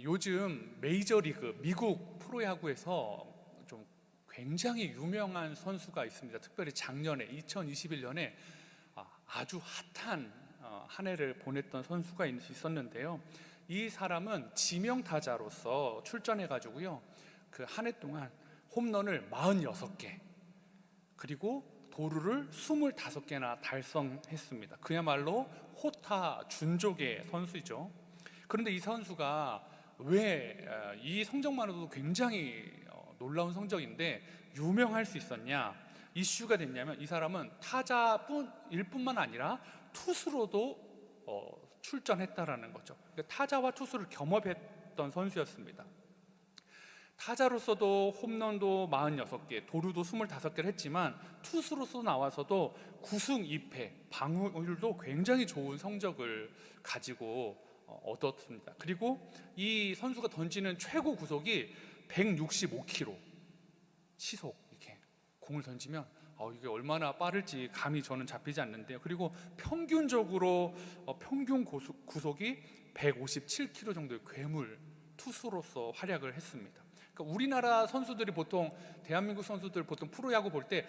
요즘 메이저리그 미국 프로야구에서 좀 굉장히 유명한 선수가 있습니다. 특별히 작년에 2021년에 아주 핫한 한 해를 보냈던 선수가 있었는데요. 이 사람은 지명타자로서 출전해 가지고요, 그 한 해 동안 홈런을 46개 그리고 도루를 25개나 달성했습니다. 그야말로 호타 준족의 선수죠. 그런데 이 선수가 왜 이 성적만으로도 굉장히 놀라운 성적인데 유명할 수 있었냐, 이슈가 됐냐면, 이 사람은 타자일 뿐만 아니라 투수로도 출전했다라는 거죠. 그러니까 타자와 투수를 겸업했던 선수였습니다. 타자로서도 홈런도 46개, 도루도 25개를 했지만 투수로서 나와서도 9승 2패, 방어율도 굉장히 좋은 성적을 가지고 얻었습니다. 그리고 이 선수가 던지는 최고 구속이 165km 시속, 이렇게 공을 던지면 이게 얼마나 빠를지 감이 저는 잡히지 않는데요. 그리고 평균적으로 평균 구속이 157km 정도의 괴물 투수로서 활약을 했습니다. 그러니까 우리나라 선수들이 보통, 대한민국 선수들 보통 프로야구 볼 때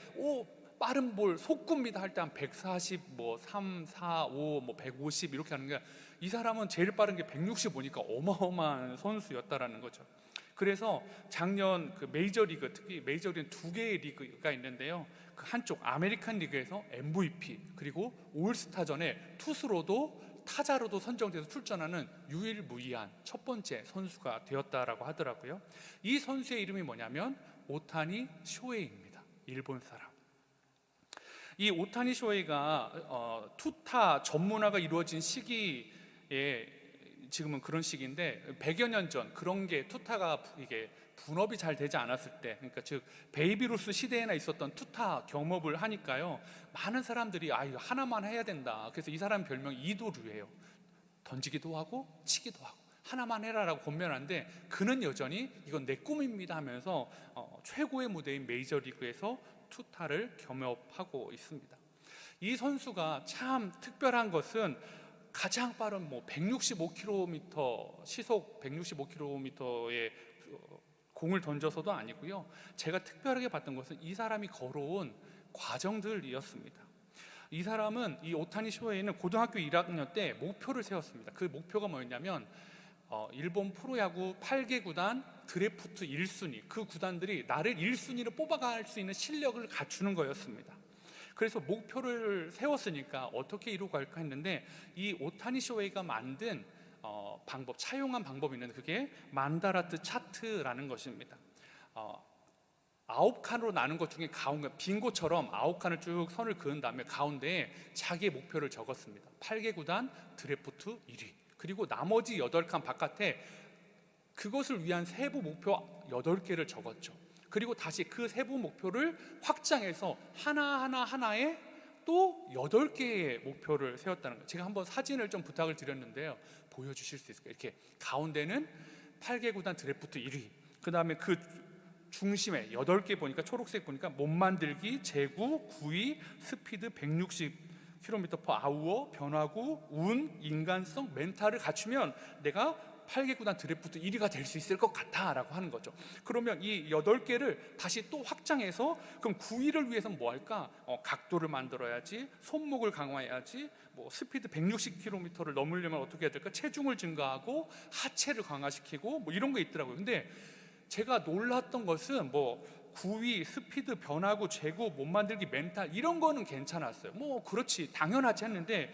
빠른 볼 속구입니다 할 때 한 140, 3, 4, 5, 150 이렇게 하는 게, 이 사람은 제일 빠른 게 165니까 어마어마한 선수였다라는 거죠. 그래서 작년 그 메이저리그, 특히 메이저리그는 두 개의 리그가 있는데요, 그 한쪽 아메리칸 리그에서 MVP 그리고 올스타전에 투수로도 타자로도 선정돼서 출전하는 유일무이한 첫 번째 선수가 되었다라고 하더라고요. 이 선수의 이름이 뭐냐면 오타니 쇼헤이입니다. 일본 사람. 이 오타니 쇼헤이가 투타 전문화가 이루어진 시기에, 지금은 그런 시기인데 100여 년 전 그런 게, 투타가 이게 분업이 잘 되지 않았을 때, 그러니까 즉 베이비루스 시대에나 있었던 투타 겸업을 하니까요, 많은 사람들이 이거 하나만 해야 된다. 그래서 이 사람 별명이 이도류예요. 던지기도 하고 치기도 하고 하나만 해라라고 권면하는데, 그는 여전히 이건 내 꿈입니다 하면서 최고의 무대인 메이저리그에서 투타를 겸업하고 있습니다. 이 선수가 참 특별한 것은 가장 빠른 165km 시속 165km의 공을 던져서도 아니고요, 제가 특별하게 봤던 것은 이 사람이 걸어온 과정들이었습니다. 이 사람은, 이 오타니 쇼헤이는 고등학교 1학년 때 목표를 세웠습니다. 그 목표가 뭐였냐면 일본 프로야구 8개 구단 드래프트 1순위, 그 구단들이 나를 1순위로 뽑아갈 수 있는 실력을 갖추는 거였습니다. 그래서 목표를 세웠으니까 어떻게 이루고 갈까 했는데, 이 오타니 쇼헤이가 만든 방법, 차용한 방법이 있는데, 그게 만다라트 차트라는 것입니다. 9칸으로 나눈 것 중에 가운데, 빙고처럼 9칸을 쭉 선을 그은 다음에 가운데에 자기의 목표를 적었습니다. 8개 구단 드래프트 1위, 그리고 나머지 8칸 바깥에 그것을 위한 세부 목표 8개를 적었죠. 그리고 다시 그 세부 목표를 확장해서 하나에 또 8개의 목표를 세웠다는 거예요. 제가 한번 사진을 좀 부탁을 드렸는데요, 보여주실 수 있을까요? 이렇게 가운데는 8개 구단 드래프트 1위, 그 다음에 그 중심에 8개 보니까, 초록색 보니까 몸만들기, 제구, 구위, 스피드 160km/h, 변화구, 운, 인간성, 멘탈을 갖추면 내가 8개 구단 드래프트 1위가 될 수 있을 것 같아 라고 하는 거죠. 그러면 이 8개를 다시 또 확장해서, 그럼 9위를 위해서는 뭐 할까? 각도를 만들어야지, 손목을 강화해야지, 스피드 160km를 넘으려면 어떻게 해야 될까? 체중을 증가하고 하체를 강화시키고 이런 게 있더라고요. 근데 제가 놀랐던 것은 9위, 스피드, 변화구, 제구, 몸만들기, 멘탈, 이런 거는 괜찮았어요. 그렇지, 당연하지 했는데,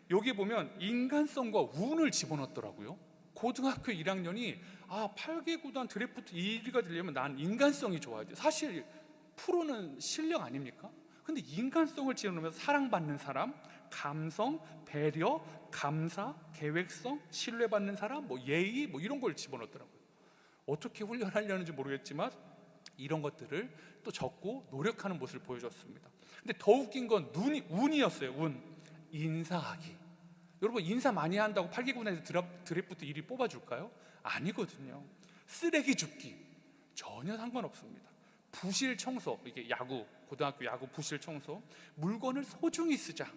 여기 보면 인간성과 운을 집어넣더라고요. 고등학교 1학년이 8개 구단 드래프트 1위가 되려면 난 인간성이 좋아야 돼. 사실 프로는 실력 아닙니까? 근데 인간성을 집어넣으면서 사랑받는 사람, 감성, 배려, 감사, 계획성, 신뢰받는 사람, 예의, 이런 걸 집어넣더라고요. 어떻게 훈련하려는지 모르겠지만 이런 것들을 또 적고 노력하는 모습을 보여줬습니다. 근데 더 웃긴 건 운이었어요. 운. 인사하기. 여러분, 인사 많이 한다고 8개 구단에서 드래프트 1위 뽑아줄까요? 아니거든요. 쓰레기 줍기 전혀 상관없습니다. 부실 청소, 이게 고등학교 야구 부실 청소, 물건을 소중히 쓰자,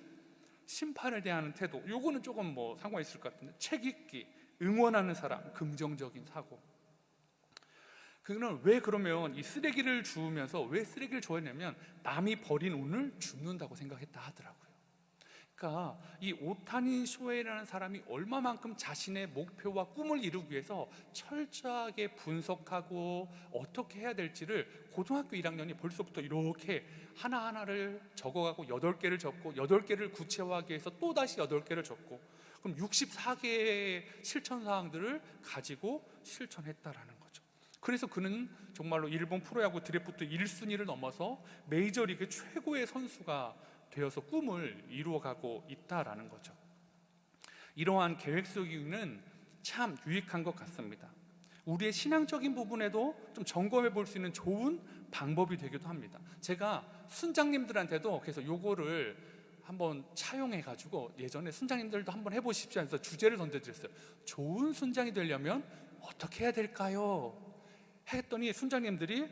심판을 대하는 태도, 요거는 조금 상관이 있을 것 같은데, 책 읽기, 응원하는 사람, 긍정적인 사고. 그는 왜 그러면 이 쓰레기를 주우면서 왜 쓰레기를 좋아했냐면 남이 버린 운을 줍는다고 생각했다 하더라고요. 그러니까 이 오타니 쇼헤이라는 사람이 얼마만큼 자신의 목표와 꿈을 이루기 위해서 철저하게 분석하고 어떻게 해야 될지를 고등학교 1학년이 벌써부터 이렇게 하나하나를 적어가고 8개를 적고 8개를 구체화하기 위해서 또다시 8개를 적고, 그럼 64개의 실천 사항들을 가지고 실천했다라는 거죠. 그래서 그는 정말로 일본 프로야구 드래프트 1순위를 넘어서 메이저리그 최고의 선수가 되어서 꿈을 이루어가고 있다라는 거죠. 이러한 계획 세우기는 참 유익한 것 같습니다. 우리의 신앙적인 부분에도 좀 점검해 볼 수 있는 좋은 방법이 되기도 합니다. 제가 순장님들한테도 그래서 요거를 한번 차용해 가지고 예전에 순장님들도 한번 해보십시오 해서 주제를 던져드렸어요. 좋은 순장이 되려면 어떻게 해야 될까요? 했더니 순장님들이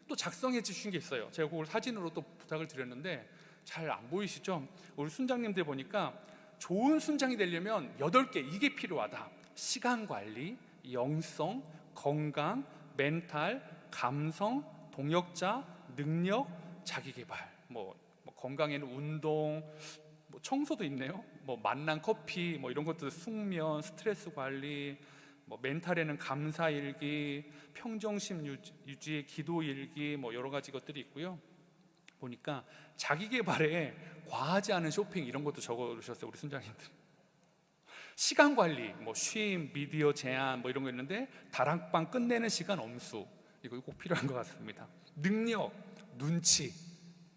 또 작성해 주신 게 있어요. 제가 그걸 사진으로 또 부탁을 드렸는데 잘 안 보이시죠? 우리 순장님들 보니까 좋은 순장이 되려면 8개 이게 필요하다. 시간 관리, 영성, 건강, 멘탈, 감성, 동역자, 능력, 자기 개발. 건강에는 운동, 청소도 있네요. 만난 커피, 이런 것도 숙면, 스트레스 관리, 멘탈에는 감사일기, 평정심 유지, 기도일기, 여러 가지 것들이 있고요. 보니까 자기 개발에 과하지 않은 쇼핑 이런 것도 적어주셨어요, 우리 순장님들. 시간 관리, 쉼, 미디어 제한 이런 거 있는데 다락방 끝내는 시간 엄수, 이거 꼭 필요한 것 같습니다. 능력, 눈치,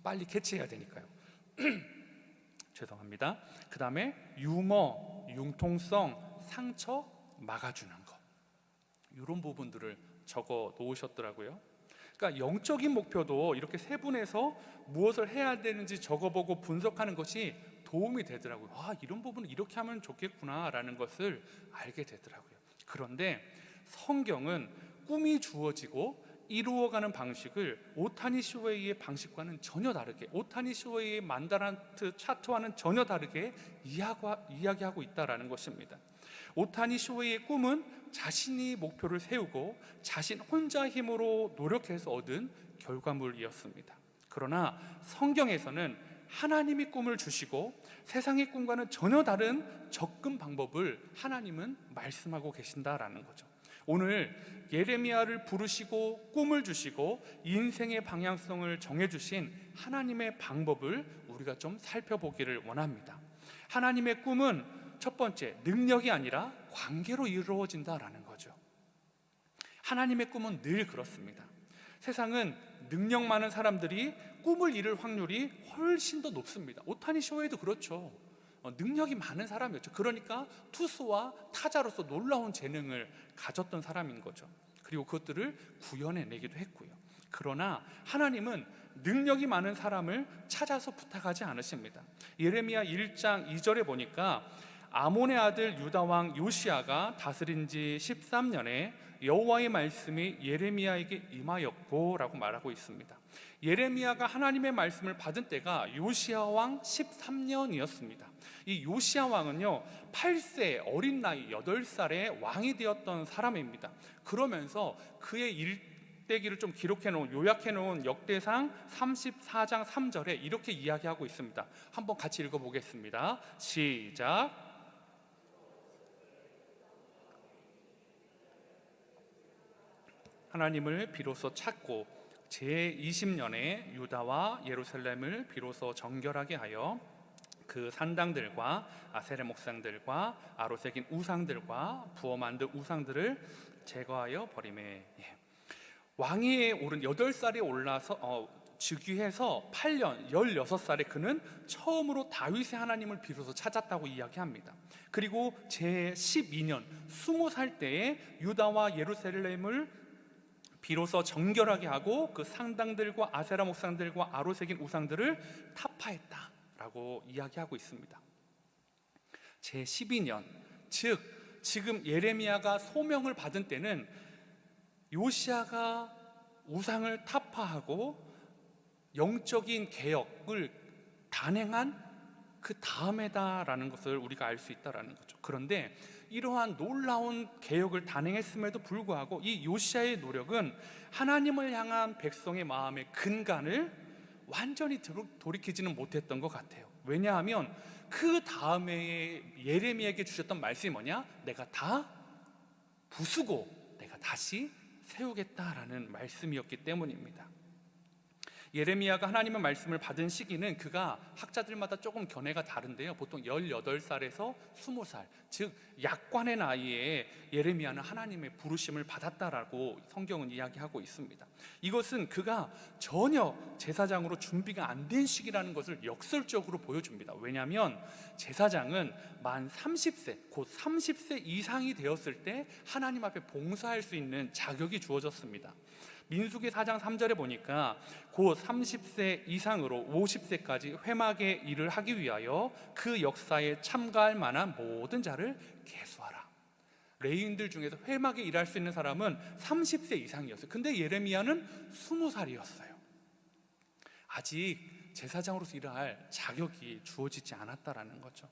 빨리 캐치해야 되니까요. 죄송합니다. 그 다음에 유머, 융통성, 상처 막아주는 거, 이런 부분들을 적어 놓으셨더라고요. 그러니까 영적인 목표도 이렇게 세분해서 무엇을 해야 되는지 적어보고 분석하는 것이 도움이 되더라고요. 이런 부분은 이렇게 하면 좋겠구나라는 것을 알게 되더라고요. 그런데 성경은 꿈이 주어지고 이루어가는 방식을 오타니 쇼헤이의 방식과는 전혀 다르게, 오타니 쇼헤이의 만다란트 차트와는 전혀 다르게 이야기하고 있다는 것입니다. 오타니 쇼헤이의 꿈은 자신이 목표를 세우고 자신 혼자 힘으로 노력해서 얻은 결과물이었습니다. 그러나 성경에서는 하나님이 꿈을 주시고 세상의 꿈과는 전혀 다른 접근 방법을 하나님은 말씀하고 계신다라는 거죠. 오늘 예레미야를 부르시고 꿈을 주시고 인생의 방향성을 정해주신 하나님의 방법을 우리가 좀 살펴보기를 원합니다. 하나님의 꿈은 첫 번째, 능력이 아니라 관계로 이루어진다라는 거죠. 하나님의 꿈은 늘 그렇습니다. 세상은 능력 많은 사람들이 꿈을 이룰 확률이 훨씬 더 높습니다. 오타니 쇼헤이도 그렇죠. 능력이 많은 사람이었죠. 그러니까 투수와 타자로서 놀라운 재능을 가졌던 사람인 거죠. 그리고 그것들을 구현해내기도 했고요. 그러나 하나님은 능력이 많은 사람을 찾아서 부탁하지 않으십니다. 예레미야 1장 2절에 보니까 아몬의 아들 유다 왕 요시야가 다스린 지 13년에 여호와의 말씀이 예레미야에게 임하였고 라고 말하고 있습니다. 예레미야가 하나님의 말씀을 받은 때가 요시야 왕 13년이었습니다. 이 요시야 왕은요 8세 어린 나이 8살에 왕이 되었던 사람입니다. 그러면서 그의 일대기를 좀 기록해놓은, 요약해놓은 역대상 34장 3절에 이렇게 이야기하고 있습니다. 한번 같이 읽어보겠습니다. 시작. 하나님을 비로소 찾고 제20년에 유다와 예루살렘을 비로소 정결하게 하여 그 산당들과 아세라 목상들과 아로 새긴 우상들과 부어 만든 우상들을 제거하여 버리매. 왕위에 오른 8살에 올라서 즉위해서 8년 16살에 그는 처음으로 다윗의 하나님을 비로소 찾았다고 이야기합니다. 그리고 제12년 20살 때에 유다와 예루살렘을 비로소 정결하게 하고 그 상당들과 아세라 목상들과 아로 새긴 우상들을 타파했다라고 이야기하고 있습니다. 제12년, 즉 지금 예레미야가 소명을 받은 때는 요시야가 우상을 타파하고 영적인 개혁을 단행한 그 다음에다라는 것을 우리가 알 수 있다라는 거죠. 그런데 이러한 놀라운 개혁을 단행했음에도 불구하고 이 요시야의 노력은 하나님을 향한 백성의 마음의 근간을 완전히 돌이키지는 못했던 것 같아요. 왜냐하면 그 다음에 예레미야에게 주셨던 말씀이 뭐냐? 내가 다 부수고 내가 다시 세우겠다라는 말씀이었기 때문입니다. 예레미야가 하나님의 말씀을 받은 시기는 그가 학자들마다 조금 견해가 다른데요, 보통 18살에서 20살, 즉 약관의 나이에 예레미야는 하나님의 부르심을 받았다라고 성경은 이야기하고 있습니다. 이것은 그가 전혀 제사장으로 준비가 안 된 시기라는 것을 역설적으로 보여줍니다. 왜냐하면 제사장은 만 30세, 곧 30세 이상이 되었을 때 하나님 앞에 봉사할 수 있는 자격이 주어졌습니다. 민수기 4장 3절에 보니까 곧 30세 이상으로 50세까지 회막의 일을 하기 위하여 그 역사에 참가할 만한 모든 자를 계수하라. 레위인들 중에서 회막에 일할 수 있는 사람은 30세 이상이었어요. 근데 예레미야는 20살이었어요. 아직 제사장으로서 일할 자격이 주어지지 않았다라는 거죠.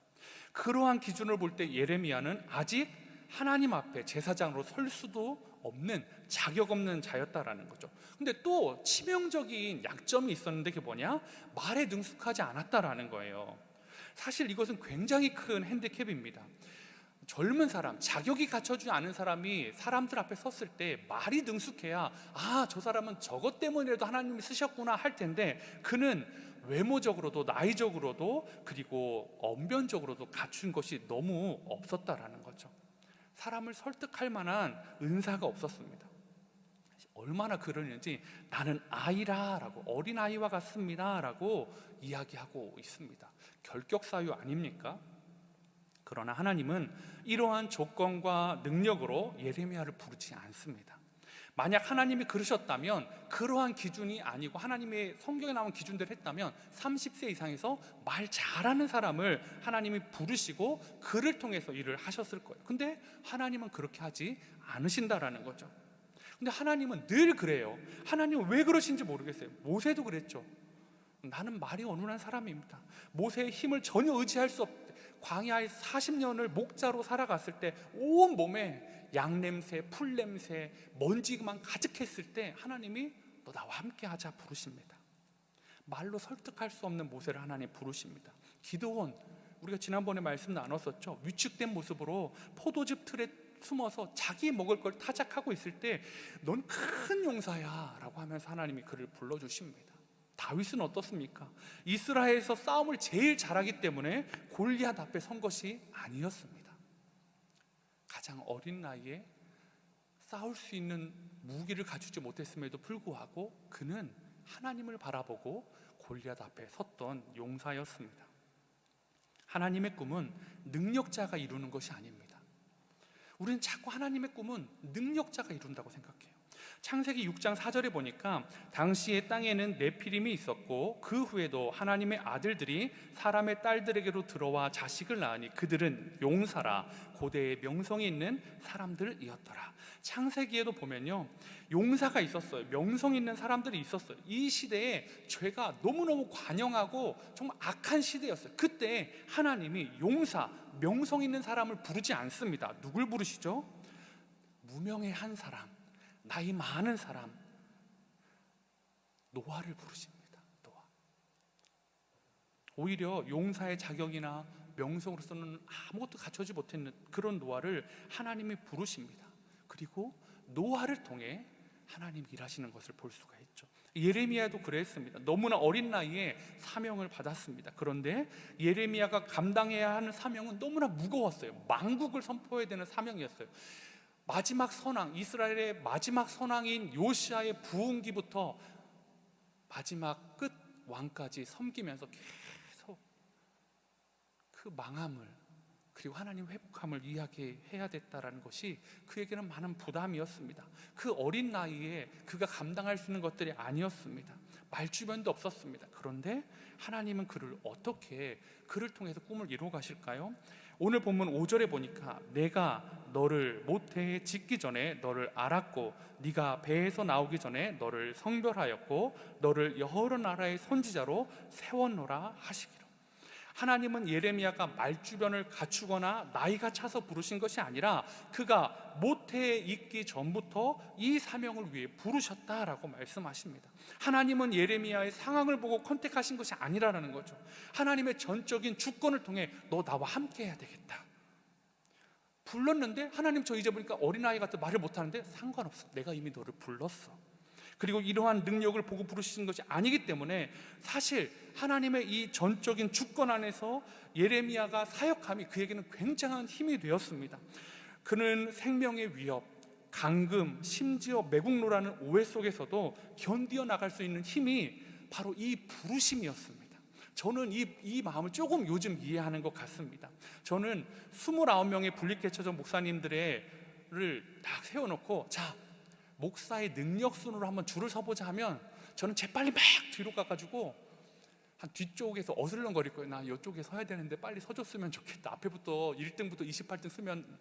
그러한 기준을 볼 때 예레미야는 아직 하나님 앞에 제사장으로 설 수도 없는, 자격 없는 자였다라는 거죠. 근데 또 치명적인 약점이 있었는데 그게 뭐냐? 말에 능숙하지 않았다라는 거예요. 사실 이것은 굉장히 큰 핸디캡입니다. 젊은 사람, 자격이 갖춰지지 않은 사람이 사람들 앞에 섰을 때 말이 능숙해야 저 사람은 저것 때문이라도 하나님이 쓰셨구나 할 텐데, 그는 외모적으로도 나이적으로도 그리고 언변적으로도 갖춘 것이 너무 없었다라는 거죠. 사람을 설득할 만한 은사가 없었습니다. 얼마나 그러는지 나는 아이라 라고, 어린아이와 같습니다 라고 이야기하고 있습니다. 결격사유 아닙니까? 그러나 하나님은 이러한 조건과 능력으로 예레미야를 부르지 않습니다. 만약 하나님이 그러셨다면, 그러한 기준이 아니고 하나님의 성경에 나온 기준대로 했다면 30세 이상에서 말 잘하는 사람을 하나님이 부르시고 그를 통해서 일을 하셨을 거예요. 근데 하나님은 그렇게 하지 않으신다라는 거죠. 근데 하나님은 늘 그래요. 하나님은 왜 그러신지 모르겠어요. 모세도 그랬죠. 나는 말이 어눌한 사람입니다. 모세의 힘을 전혀 의지할 수 없대. 광야에 40년을 목자로 살아갔을 때 온 몸에 양냄새, 풀냄새, 먼지만 가득했을 때 하나님이 너 나와 함께 하자 부르십니다. 말로 설득할 수 없는 모세를 하나님 부르십니다. 기드온, 우리가 지난번에 말씀 나눴었죠. 위축된 모습으로 포도즙 틀에 숨어서 자기 먹을 걸 타작하고 있을 때 넌 큰 용사야 라고 하면서 하나님이 그를 불러주십니다. 다윗은 어떻습니까? 이스라엘에서 싸움을 제일 잘하기 때문에 골리앗 앞에 선 것이 아니었습니다. 가장 어린 나이에 싸울 수 있는 무기를 갖추지 못했음에도 불구하고 그는 하나님을 바라보고 골리앗 앞에 섰던 용사였습니다. 하나님의 꿈은 능력자가 이루는 것이 아닙니다. 우리는 자꾸 하나님의 꿈은 능력자가 이룬다고 생각해요. 창세기 6장 4절에 보니까 당시에 땅에는 네피림이 있었고 그 후에도 하나님의 아들들이 사람의 딸들에게로 들어와 자식을 낳으니 그들은 용사라 고대의 명성이 있는 사람들이었더라. 창세기에도 보면요, 용사가 있었어요. 명성 있는 사람들이 있었어요. 이 시대에 죄가 너무너무 관영하고 정말 악한 시대였어요. 그때 하나님이 용사, 명성 있는 사람을 부르지 않습니다. 누굴 부르시죠? 무명의 한 사람, 나이 많은 사람, 노아를 부르십니다. 노아. 오히려 용사의 자격이나 명성으로서는 아무것도 갖춰지 못했는 그런 노아를 하나님이 부르십니다. 그리고 노아를 통해 하나님이 일하시는 것을 볼 수가 있죠. 예레미야도 그랬습니다. 너무나 어린 나이에 사명을 받았습니다. 그런데 예레미야가 감당해야 하는 사명은 너무나 무거웠어요. 만국을 선포해야 되는 사명이었어요. 마지막 선왕, 이스라엘의 마지막 선왕인 요시야의 부흥기부터 마지막 끝 왕까지 섬기면서 계속 그 망함을, 그리고 하나님 회복함을 이야기해야 됐다라는 것이 그에게는 많은 부담이었습니다. 그 어린 나이에 그가 감당할 수 있는 것들이 아니었습니다. 말주변도 없었습니다. 그런데 하나님은 그를 통해서 꿈을 이루어 가실까요? 오늘 본문 5절에 보니까 내가 너를 모태에 짓기 전에 너를 알았고 네가 배에서 나오기 전에 너를 성별하였고 너를 여러 나라의 선지자로 세웠노라 하시기로. 하나님은 예레미야가 말주변을 갖추거나 나이가 차서 부르신 것이 아니라 그가 모태에 있기 전부터 이 사명을 위해 부르셨다라고 말씀하십니다. 하나님은 예레미야의 상황을 보고 컨택하신 것이 아니라는 거죠. 하나님의 전적인 주권을 통해 너 나와 함께 해야 되겠다. 불렀는데 하나님 저 이제 보니까 어린아이 같아 말을 못하는데 상관없어. 내가 이미 너를 불렀어. 그리고 이러한 능력을 보고 부르시는 것이 아니기 때문에 사실 하나님의 이 전적인 주권 안에서 예레미야가 사역함이 그에게는 굉장한 힘이 되었습니다. 그는 생명의 위협, 감금, 심지어 매국노라는 오해 속에서도 견디어 나갈 수 있는 힘이 바로 이 부르심이었습니다. 저는 이 마음을 조금 요즘 이해하는 것 같습니다. 저는 29명의 분립개척전 목사님들을 딱 세워놓고 자, 목사의 능력 순으로 한번 줄을 서보자 하면 저는 재빨리 막 뒤로 가가지고 한 뒤쪽에서 어슬렁거릴 거예요. 나 이쪽에 서야 되는데 빨리 서줬으면 좋겠다. 앞에부터 1등부터 28등 쓰면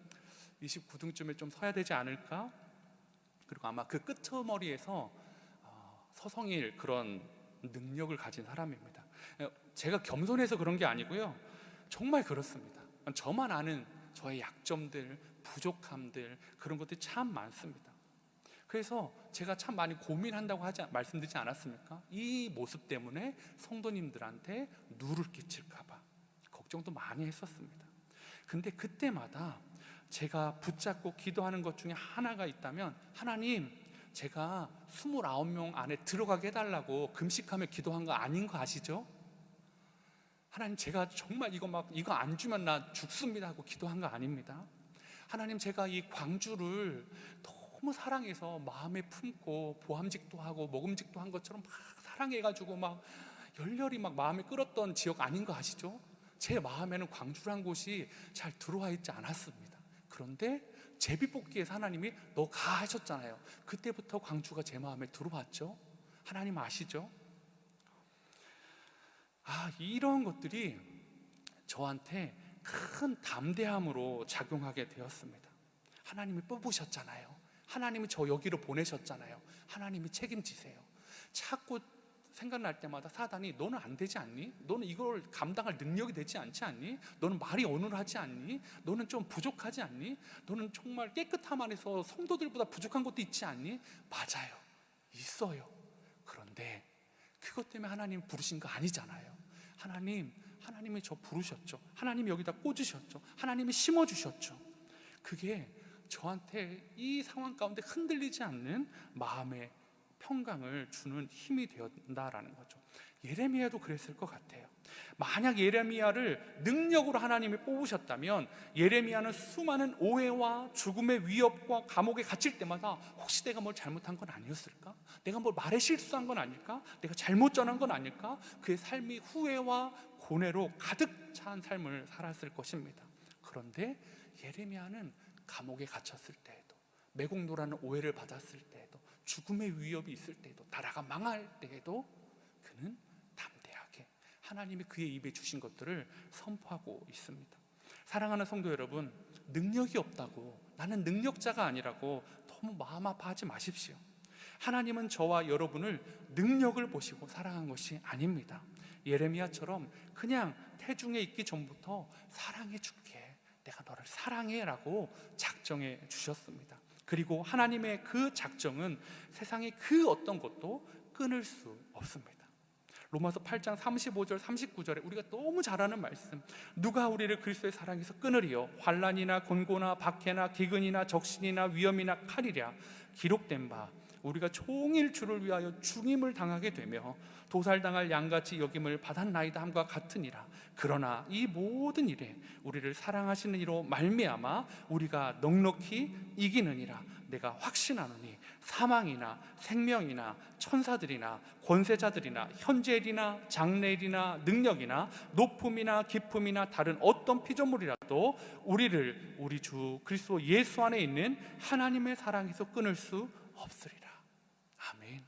29등쯤에 좀 서야 되지 않을까? 그리고 아마 그 끄트머리에서 서성일 그런 능력을 가진 사람입니다. 제가 겸손해서 그런 게 아니고요, 정말 그렇습니다. 저만 아는 저의 약점들, 부족함들, 그런 것들이 참 많습니다. 그래서 제가 참 많이 고민한다고 말씀드리지 않았습니까? 이 모습 때문에 성도님들한테 누를 끼칠까 봐 걱정도 많이 했었습니다. 근데 그때마다 제가 붙잡고 기도하는 것 중에 하나가 있다면, 하나님, 제가 29명 안에 들어가게 해달라고 금식하며 기도한 거 아닌 거 아시죠? 하나님, 제가 정말 이거 안 주면 나 죽습니다 하고 기도한 거 아닙니다. 하나님, 제가 이 광주를 너무 사랑해서 마음에 품고 보함직도 하고 먹음직도 한 것처럼 막 사랑해가지고 막 열렬히 막 마음에 끌었던 지역 아닌 거 아시죠? 제 마음에는 광주란 곳이 잘 들어와 있지 않았습니다. 그런데 제비뽑기에서 하나님이 너 가 하셨잖아요. 그때부터 광주가 제 마음에 들어왔죠. 하나님 아시죠? 이런 것들이 저한테 큰 담대함으로 작용하게 되었습니다. 하나님이 뽑으셨잖아요. 하나님이 저 여기로 보내셨잖아요. 하나님이 책임지세요. 자꾸 생각날 때마다 사단이 너는 안 되지 않니? 너는 이걸 감당할 능력이 되지 않지 않니? 너는 말이 어눌하지 않니? 너는 좀 부족하지 않니? 너는 정말 깨끗함 안에서 성도들보다 부족한 것도 있지 않니? 맞아요, 있어요. 그런데 그것 때문에 하나님 부르신 거 아니잖아요. 하나님이 저 부르셨죠. 하나님이 여기다 꽂으셨죠. 하나님이 심어주셨죠. 그게 저한테 이 상황 가운데 흔들리지 않는 마음의 평강을 주는 힘이 되었다라는 거죠. 예레미야도 그랬을 것 같아요. 만약 예레미야를 능력으로 하나님이 뽑으셨다면 예레미야는 수많은 오해와 죽음의 위협과 감옥에 갇힐 때마다 혹시 내가 뭘 잘못한 건 아니었을까? 내가 뭘 말에 실수한 건 아닐까? 내가 잘못 전한 건 아닐까? 그의 삶이 후회와 고뇌로 가득 찬 삶을 살았을 것입니다. 그런데 예레미야는 감옥에 갇혔을 때에도, 매국노라는 오해를 받았을 때에도, 죽음의 위협이 있을 때에도, 나라가 망할 때에도 그는 담대하게 하나님이 그의 입에 주신 것들을 선포하고 있습니다. 사랑하는 성도 여러분, 능력이 없다고, 나는 능력자가 아니라고 너무 마음 아파하지 마십시오. 하나님은 저와 여러분을 능력을 보시고 사랑한 것이 아닙니다. 예레미야처럼 그냥 태중에 있기 전부터 사랑해 줄게, 내가 너를 사랑해 라고 작정해 주셨습니다. 그리고 하나님의 그 작정은 세상의 그 어떤 것도 끊을 수 없습니다. 로마서 8장 35절 39절에 우리가 너무 잘 아는 말씀, 누가 우리를 그리스도의 사랑에서 끊으리요? 환난이나 곤고나 박해나 기근이나 적신이나 위험이나 칼이랴. 기록된 바 우리가 종일 주를 위하여 죽임을 당하게 되며 도살당할 양같이 여김을 받았나이다 함과 같으니라. 그러나 이 모든 일에 우리를 사랑하시는 이로 말미암아 우리가 넉넉히 이기느니라. 내가 확신하노니 사망이나 생명이나 천사들이나 권세자들이나 현재일이나 장래일이나 능력이나 높음이나 깊음이나 다른 어떤 피조물이라도 우리를 우리 주 그리스도 예수 안에 있는 하나님의 사랑에서 끊을 수 없으리라. 아멘.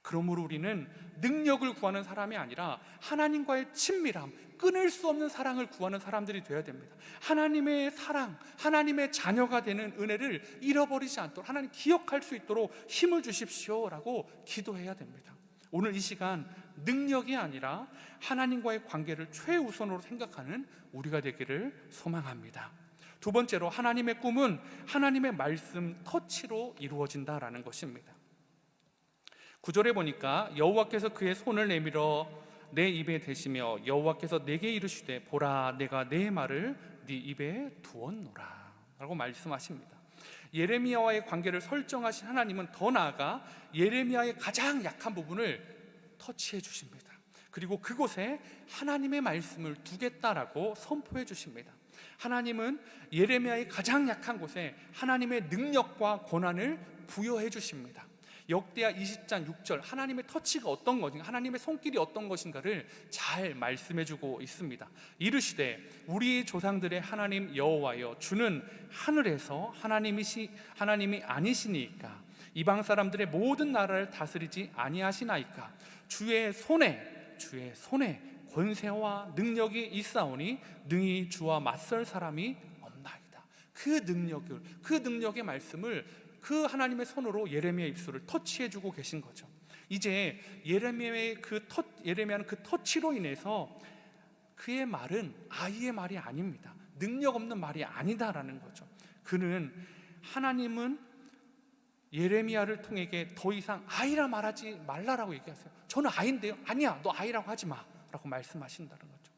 그러므로 우리는 능력을 구하는 사람이 아니라 하나님과의 친밀함, 끊을 수 없는 사랑을 구하는 사람들이 되어야 됩니다. 하나님의 사랑, 하나님의 자녀가 되는 은혜를 잃어버리지 않도록 하나님 기억할 수 있도록 힘을 주십시오 라고 기도해야 됩니다. 오늘 이 시간 능력이 아니라 하나님과의 관계를 최우선으로 생각하는 우리가 되기를 소망합니다. 두 번째로 하나님의 꿈은 하나님의 말씀 터치로 이루어진다라는 것입니다. 9절에 보니까 여호와께서 그의 손을 내밀어 내 입에 대시며 여호와께서 내게 이르시되 보라 내가 내 말을 네 입에 두었노라 라고 말씀하십니다. 예레미야와의 관계를 설정하신 하나님은 더 나아가 예레미야의 가장 약한 부분을 터치해 주십니다. 그리고 그곳에 하나님의 말씀을 두겠다라고 선포해 주십니다. 하나님은 예레미야의 가장 약한 곳에 하나님의 능력과 권한을 부여해 주십니다. 역대하 20장 6절 하나님의 터치가 어떤 것인가, 하나님의 손길이 어떤 것인가를 잘 말씀해 주고 있습니다. 이르시되 우리 조상들의 하나님 여호와여 주는 하늘에서 하나님이 아니시니까 이방 사람들의 모든 나라를 다스리지 아니하시나이까 주의 손에 권세와 능력이 있사오니 능히 주와 맞설 사람이 없나이다. 그 능력의 말씀을 그 하나님의 손으로 예레미야의 입술을 터치해주고 계신 거죠. 이제 예레미야는 그 터치로 인해서 그의 말은 아이의 말이 아닙니다. 능력 없는 말이 아니다라는 거죠. 하나님은 예레미야를 통해 더 이상 아이라 말하지 말라라고 얘기하세요. 저는 아이인데요. 아니야, 너 아이라고 하지 마 라고 말씀하신다는 거죠.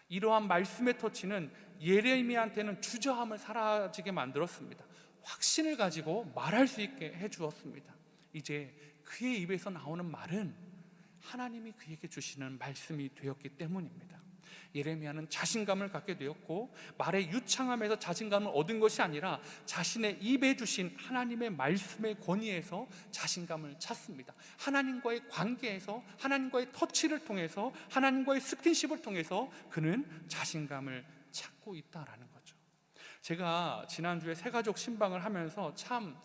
이러한 말씀의 터치는 예레미야한테는 주저함을 사라지게 만들었습니다. 확신을 가지고 말할 수 있게 해주었습니다. 이제 그의 입에서 나오는 말은 하나님이 그에게 주시는 말씀이 되었기 때문입니다. 예레미야는 자신감을 갖게 되었고 말의 유창함에서 자신감을 얻은 것이 아니라 자신의 입에 주신 하나님의 말씀의 권위에서 자신감을 찾습니다. 하나님과의 관계에서, 하나님과의 터치를 통해서, 하나님과의 스킨십을 통해서 그는 자신감을 찾고 있다라는 거죠. 제가 지난주에 새가족 신방을 하면서 참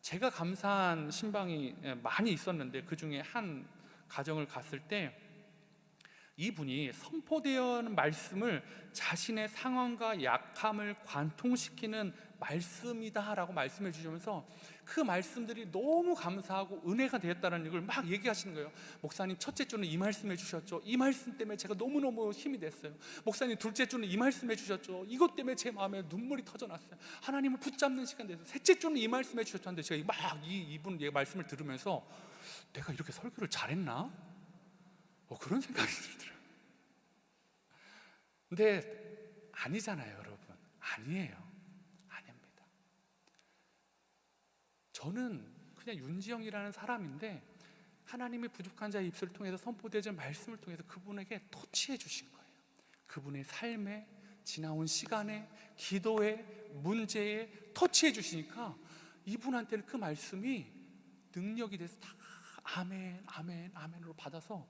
제가 감사한 신방이 많이 있었는데, 그 중에 한 가정을 갔을 때 이분이 선포되어 있는 말씀을 자신의 상황과 약함을 관통시키는 말씀이다라고 말씀해 주시면서 그 말씀들이 너무 감사하고 은혜가 되었다는 걸 막 얘기하시는 거예요. 목사님, 첫째 주는 이 말씀해 주셨죠. 이 말씀 때문에 제가 너무너무 힘이 됐어요. 목사님, 둘째 주는 이 말씀해 주셨죠. 이것 때문에 제 마음에 눈물이 터져났어요. 하나님을 붙잡는 시간 됐어요. 셋째 주는 이 말씀해 주셨는데 제가 막 이분 말씀을 들으면서 내가 이렇게 설교를 잘했나? 그런 생각이 들더라고요. 근데 아니잖아요, 여러분. 아니에요. 아닙니다. 저는 그냥 윤지영이라는 사람인데 하나님이 부족한 자의 입술을 통해서 선포되어진 말씀을 통해서 그분에게 터치해 주신 거예요. 그분의 삶에, 지나온 시간에, 기도에, 문제에 터치해 주시니까 이분한테는 그 말씀이 능력이 돼서 다 아멘, 아멘, 아멘으로 받아서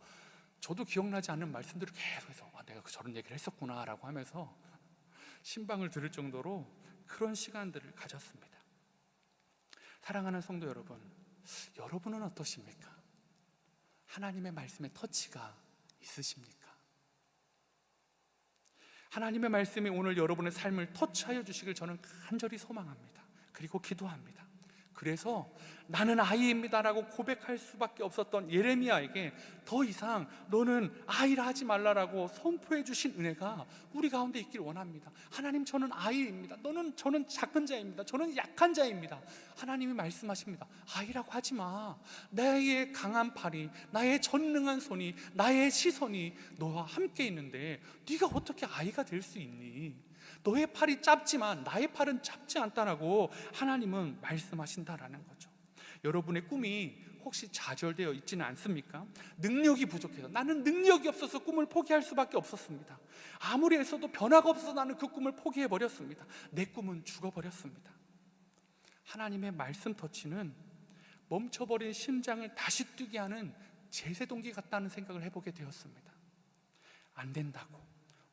저도 기억나지 않는 말씀들을 계속해서 내가 저런 얘기를 했었구나 라고 하면서 신방을 들을 정도로 그런 시간들을 가졌습니다. 사랑하는 성도 여러분, 여러분은 어떠십니까? 하나님의 말씀에 터치가 있으십니까? 하나님의 말씀이 오늘 여러분의 삶을 터치하여 주시길 저는 간절히 소망합니다. 그리고 기도합니다. 그래서 나는 아이입니다라고 고백할 수밖에 없었던 예레미야에게 더 이상 너는 아이라 하지 말라라고 선포해 주신 은혜가 우리 가운데 있길 원합니다. 하나님, 저는 아이입니다. 저는 작은 자입니다. 저는 약한 자입니다. 하나님이 말씀하십니다. 아이라고 하지 마. 나의 강한 팔이, 나의 전능한 손이, 나의 시선이 너와 함께 있는데 네가 어떻게 아이가 될 수 있니? 너의 팔이 짧지만 나의 팔은 짧지 않다라고 하나님은 말씀하신다라는 거죠. 여러분의 꿈이 혹시 좌절되어 있지는 않습니까? 능력이 부족해서, 나는 능력이 없어서 꿈을 포기할 수밖에 없었습니다. 아무리 애써도 변화가 없어서 나는 그 꿈을 포기해버렸습니다. 내 꿈은 죽어버렸습니다. 하나님의 말씀 터치는 멈춰버린 심장을 다시 뛰게 하는 제세동기 같다는 생각을 해보게 되었습니다. 안 된다고,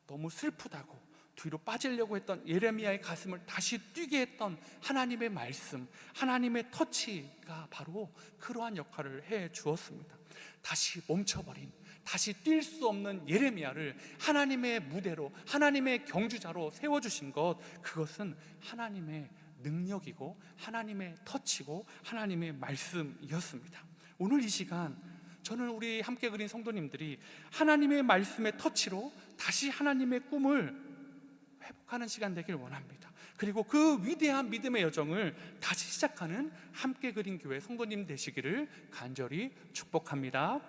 너무 슬프다고 뒤로 빠지려고 했던 예레미야의 가슴을 다시 뛰게 했던 하나님의 말씀, 하나님의 터치가 바로 그러한 역할을 해 주었습니다. 다시 멈춰버린, 다시 뛸 수 없는 예레미야를 하나님의 무대로, 하나님의 경주자로 세워주신 것, 그것은 하나님의 능력이고 하나님의 터치고 하나님의 말씀이었습니다. 오늘 이 시간 저는 우리 함께 그린 성도님들이 하나님의 말씀의 터치로 다시 하나님의 꿈을 회복하는 시간 되길 원합니다. 그리고 그 위대한 믿음의 여정을 다시 시작하는 함께 그린 교회 성도님 되시기를 간절히 축복합니다.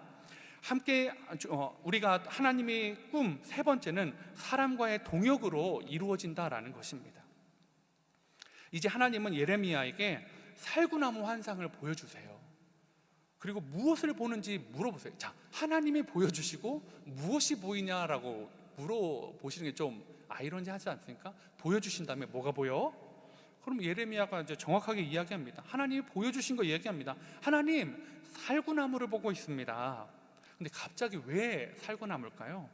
함께 우리가 하나님의 꿈 세 번째는 사람과의 동역으로 이루어진다라는 것입니다. 이제 하나님은 예레미야에게 살구나무 환상을 보여주세요. 그리고 무엇을 보는지 물어보세요. 자, 하나님이 보여주시고 무엇이 보이냐라고 물어보시는 게 좀 아이러니하지 않습니까? 보여주신 다음에 뭐가 보여? 그럼 예레미야가 이제 정확하게 이야기합니다. 하나님이 보여주신 거 이야기합니다. 하나님, 살구나무를 보고 있습니다. 근데 갑자기 왜 살구나무일까요?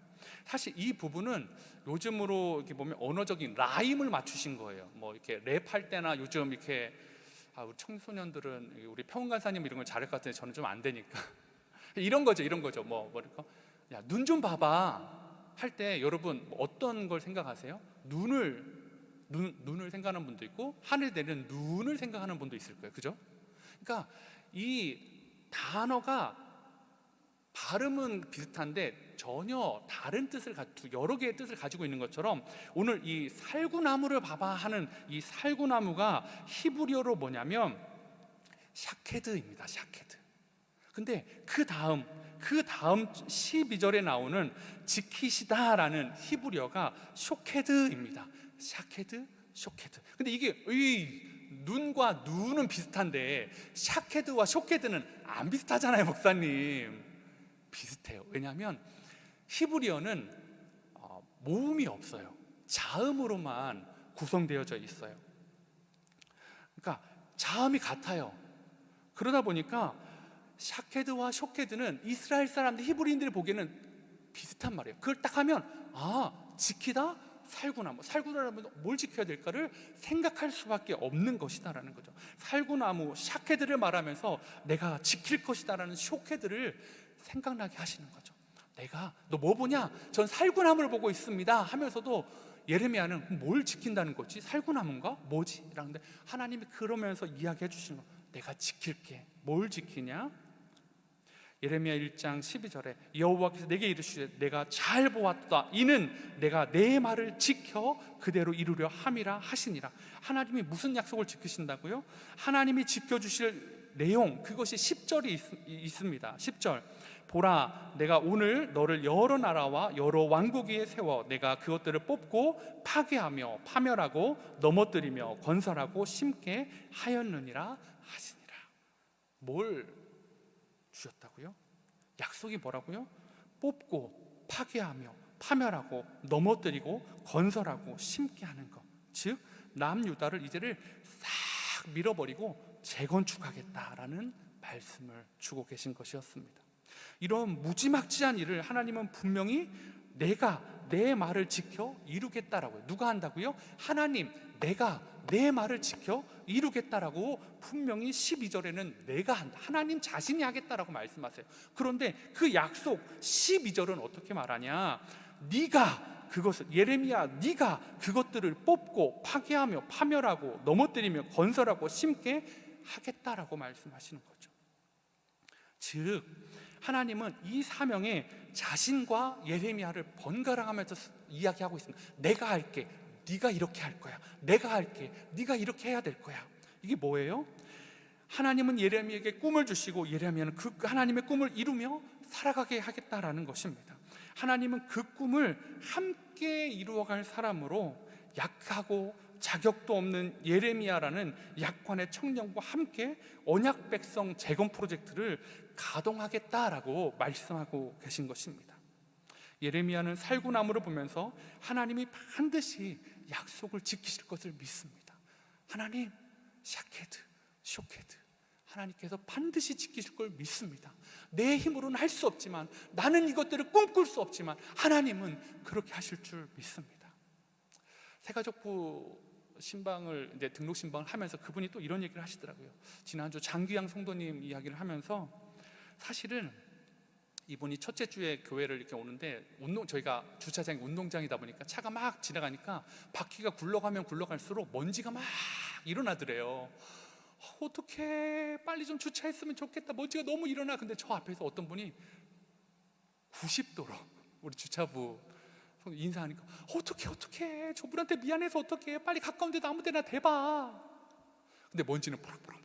사실 이 부분은 요즘으로 이렇게 보면 언어적인 라임을 맞추신 거예요. 뭐 이렇게 랩할 때나 요즘 이렇게 우리 청소년들은 우리 평강사님 이런 걸 잘할 것 같은데 저는 좀 안 되니까 이런 거죠. 뭐랄까? 야, 눈 좀 봐봐 할 때 여러분 어떤 걸 생각하세요? 눈을 생각하는 분도 있고 하늘에 내리는 눈을 생각하는 분도 있을 거예요. 그죠? 그러니까 이 단어가 발음은 비슷한데 전혀 다른 뜻을 여러 개의 뜻을 가지고 있는 것처럼 오늘 이 살구나무를 봐봐 하는 이 살구나무가 히브리어로 뭐냐면 샤케드입니다. 샤케드. 근데 그 다음 12절에 나오는 지키시다라는 히브리어가 쇼케드입니다. 샤케드, 쇼케드. 근데 이게 눈과 눈은 비슷한데 샤케드와 쇼케드는 안 비슷하잖아요, 목사님. 비슷해요. 왜냐하면 히브리어는 모음이 없어요. 자음으로만 구성되어져 있어요. 그러니까 자음이 같아요. 그러다 보니까 샤케드와 쇼케드는 이스라엘 사람들, 히브리인들이 보기에는 비슷한 말이에요. 그걸 딱 하면 지키다, 살구나무. 살구나무는 뭘 지켜야 될까를 생각할 수밖에 없는 것이다라는 거죠. 살구나무, 샤케드를 말하면서 내가 지킬 것이다라는 쇼케드를 생각나게 하시는 거죠. 너 뭐 보냐? 전 살구나무를 보고 있습니다 하면서도 예레미야는 뭘 지킨다는 거지? 살구나무인가? 뭐지? 라는데 하나님이 그러면서 이야기해 주시는 거. 내가 지킬게. 뭘 지키냐? 예레미야 1장 12절에 여호와께서 내게 이르시되 내가 잘 보았다. 이는 내가 내 말을 지켜 그대로 이루려 함이라 하시니라. 하나님이 무슨 약속을 지키신다고요? 하나님이 지켜주실 내용, 그것이 10절이 있습니다. 10절. 보라, 내가 오늘 너를 여러 나라와 여러 왕국 위에 세워 내가 그것들을 뽑고 파괴하며 파멸하고 넘어뜨리며 건설하고 심게 하였느니라 하시니라. 뭘 주셨다고요? 약속이 뭐라고요? 뽑고 파괴하며 파멸하고 넘어뜨리고 건설하고 심게 하는 것. 즉 남유다를 이제를 싹 밀어버리고 재건축하겠다라는 말씀을 주고 계신 것이었습니다. 이런 무지막지한 일을 하나님은 분명히 내가 내 말을 지켜 이루겠다라고요. 누가 한다고요? 하나님, 내가 내 말을 지켜 이루겠다라고 분명히 12절에는 내가 한다. 하나님 자신이 하겠다라고 말씀하세요. 그런데 그 약속 12절은 어떻게 말하냐? 예레미야, 네가 그것들을 뽑고 파괴하며 파멸하고 넘어뜨리며 건설하고 심게 하겠다라고 말씀하시는 거죠. 즉 하나님은 이 사명에 자신과 예레미야를 번갈아가면서 이야기하고 있습니다. 내가 할게, 네가 이렇게 할 거야. 내가 할게, 네가 이렇게 해야 될 거야. 이게 뭐예요? 하나님은 예레미야에게 꿈을 주시고 예레미야는 그 하나님의 꿈을 이루며 살아가게 하겠다라는 것입니다. 하나님은 그 꿈을 함께 이루어갈 사람으로 약하고 자격도 없는 예레미야라는 약관의 청년과 함께 언약 백성 재건 프로젝트를 가동하겠다라고 말씀하고 계신 것입니다. 예레미야는 살구나무를 보면서 하나님이 반드시 약속을 지키실 것을 믿습니다. 하나님, 샤케드, 쇼케드, 하나님께서 반드시 지키실 걸 믿습니다. 내 힘으로는 할 수 없지만, 나는 이것들을 꿈꿀 수 없지만 하나님은 그렇게 하실 줄 믿습니다. 새가족부 신방을 이제 등록 신방을 하면서 그분이 또 이런 얘기를 하시더라고요. 지난주 장기양 성도님 이야기를 하면서 사실은 이분이 첫째 주에 교회를 이렇게 오는데 저희가 주차장이 운동장이다 보니까 차가 막 지나가니까 바퀴가 굴러가면 굴러갈수록 먼지가 막 일어나더래요. 어떻게 빨리 좀 주차했으면 좋겠다. 먼지가 너무 일어나. 근데 저 앞에서 어떤 분이 90도로 우리 주차부 인사하니까 어떻게 저분한테 미안해서 어떻게 빨리 가까운 데도 아무 데나 대봐. 근데 먼지는 포락포락.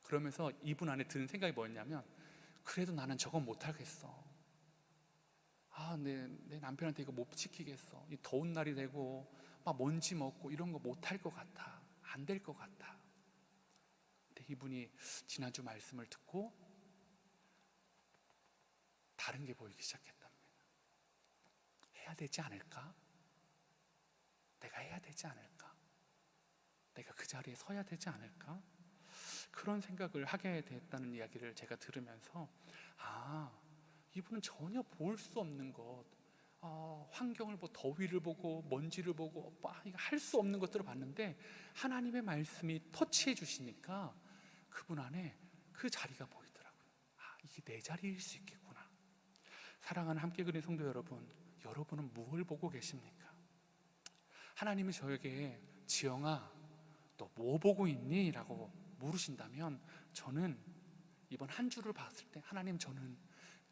그러면서 이분 안에 드는 생각이 뭐였냐면, 그래도 나는 저건 못하겠어. 내 남편한테 이거 못 지키겠어. 이 더운 날이 되고 막 먼지 먹고 이런 거 못할 것 같아. 안 될 것 같아. 근데 이분이 지난주 말씀을 듣고 다른 게 보이기 시작했답니다. 해야 되지 않을까? 내가 해야 되지 않을까? 내가 그 자리에 서야 되지 않을까? 그런 생각을 하게 됐다는 이야기를 제가 들으면서, 이분은 전혀 볼 수 없는 것, 환경을 더위를 보고 먼지를 보고 할 수 없는 것들을 봤는데, 하나님의 말씀이 터치해 주시니까 그분 안에 그 자리가 보이더라고요. 이게 내 자리일 수 있겠구나. 사랑하는 함께 그린 성도 여러분, 여러분은 무엇을 보고 계십니까? 하나님이 저에게 지영아, 너 뭐 보고 있니? 라고 물으신다면, 저는 이번 한 주를 봤을 때 하나님, 저는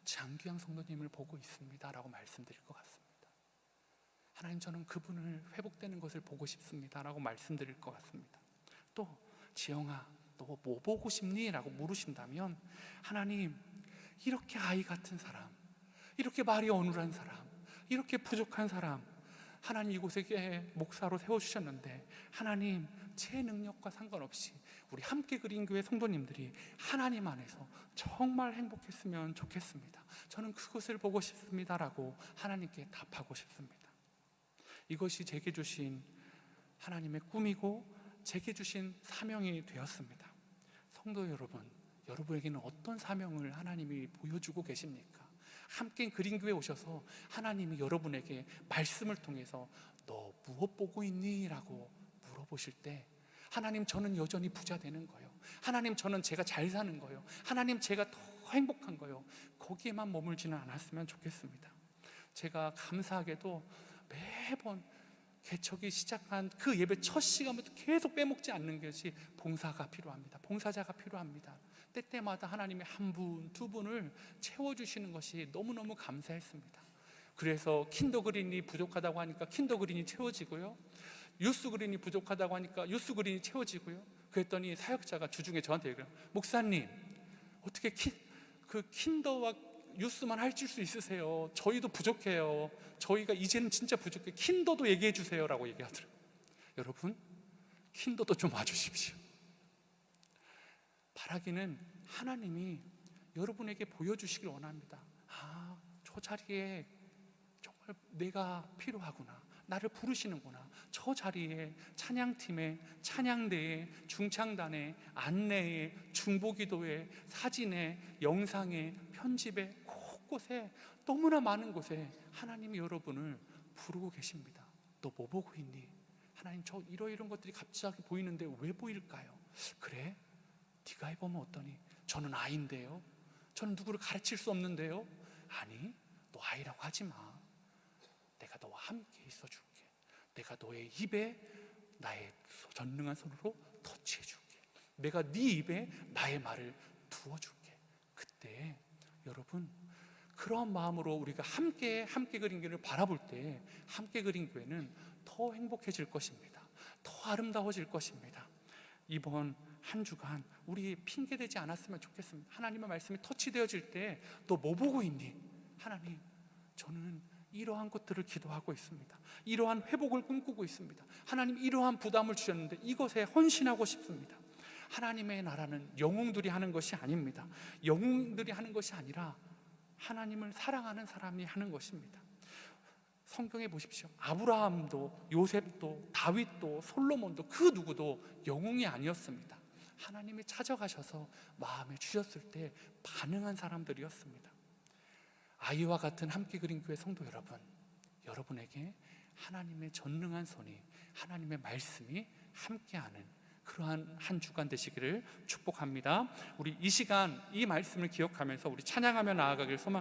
장규양 성도님을 보고 있습니다 라고 말씀드릴 것 같습니다. 하나님, 저는 그분을 회복되는 것을 보고 싶습니다 라고 말씀드릴 것 같습니다. 또 지영아, 너 뭐 보고 싶니? 라고 물으신다면, 하나님, 이렇게 아이 같은 사람, 이렇게 말이 어눌한 사람, 이렇게 부족한 사람, 하나님 이곳에 목사로 세워주셨는데, 하나님, 제 능력과 상관없이 우리 함께 그린 교회 성도님들이 하나님 안에서 정말 행복했으면 좋겠습니다. 저는 그것을 보고 싶습니다 라고 하나님께 답하고 싶습니다. 이것이 제게 주신 하나님의 꿈이고 제게 주신 사명이 되었습니다. 성도 여러분, 여러분에게는 어떤 사명을 하나님이 보여주고 계십니까? 함께 그린 교회에 오셔서 하나님이 여러분에게 말씀을 통해서 너 무엇 보고 있니? 라고 물어보실 때, 하나님, 저는 여전히 부자 되는 거예요. 하나님, 저는 제가 잘 사는 거예요. 하나님, 제가 더 행복한 거예요. 거기에만 머물지는 않았으면 좋겠습니다. 제가 감사하게도 매번 개척이 시작한 그 예배 첫 시간부터 계속 빼먹지 않는 것이 봉사가 필요합니다. 봉사자가 필요합니다. 때때마다 하나님이 한 분, 두 분을 채워주시는 것이 너무너무 감사했습니다. 그래서 킨더그린이 부족하다고 하니까 킨더그린이 채워지고요, 유스그린이 부족하다고 하니까 유스그린이 채워지고요. 그랬더니 사역자가 주중에 저한테 얘기해요. 목사님, 어떻게 킨더와 유스만 해줄 수 있으세요? 저희도 부족해요. 저희가 이제는 진짜 부족해요. 킨더도 얘기해 주세요 라고 얘기하더라고요. 여러분, 킨더도 좀 와주십시오. 바라기는 하나님이 여러분에게 보여주시길 원합니다. 저 자리에 정말 내가 필요하구나, 나를 부르시는구나. 저 자리에 찬양팀에, 찬양대에, 중창단에, 안내에, 중보기도에, 사진에, 영상에, 편집에, 곳곳에, 너무나 많은 곳에 하나님이 여러분을 부르고 계십니다. 너 뭐 보고 있니? 하나님, 저 이러이런 것들이 갑자기 보이는데 왜 보일까요? 그래? 네가 해보면 어떠니? 저는 아이인데요, 저는 누구를 가르칠 수 없는데요. 아니, 너 아이라고 하지 마. 내가 너와 함께 있어줄게. 내가 너의 입에 나의 전능한 손으로 터치해줄게. 내가 네 입에 나의 말을 두어줄게. 그때 여러분, 그런 마음으로 우리가 함께 그린 교회를 바라볼 때, 함께 그린 교회는 더 행복해질 것입니다. 더 아름다워질 것입니다. 이번 한 주간 우리 핑계대지 않았으면 좋겠습니다. 하나님의 말씀이 터치되어질 때 너 뭐 보고 있니? 하나님, 저는 이러한 것들을 기도하고 있습니다. 이러한 회복을 꿈꾸고 있습니다. 하나님, 이러한 부담을 주셨는데 이것에 헌신하고 싶습니다. 하나님의 나라는 영웅들이 하는 것이 아닙니다. 영웅들이 하는 것이 아니라 하나님을 사랑하는 사람이 하는 것입니다. 성경에 보십시오. 아브라함도, 요셉도, 다윗도, 솔로몬도, 그 누구도 영웅이 아니었습니다. 하나님이 찾아가셔서 마음에 주셨을 때 반응한 사람들이었습니다. 아이와 같은 함께 그린 교회 성도 여러분, 여러분에게 하나님의 전능한 손이, 하나님의 말씀이 함께하는 그러한 한 주간 되시기를 축복합니다. 우리 이 시간 이 말씀을 기억하면서 우리 찬양하며 나아가길 소망합니다.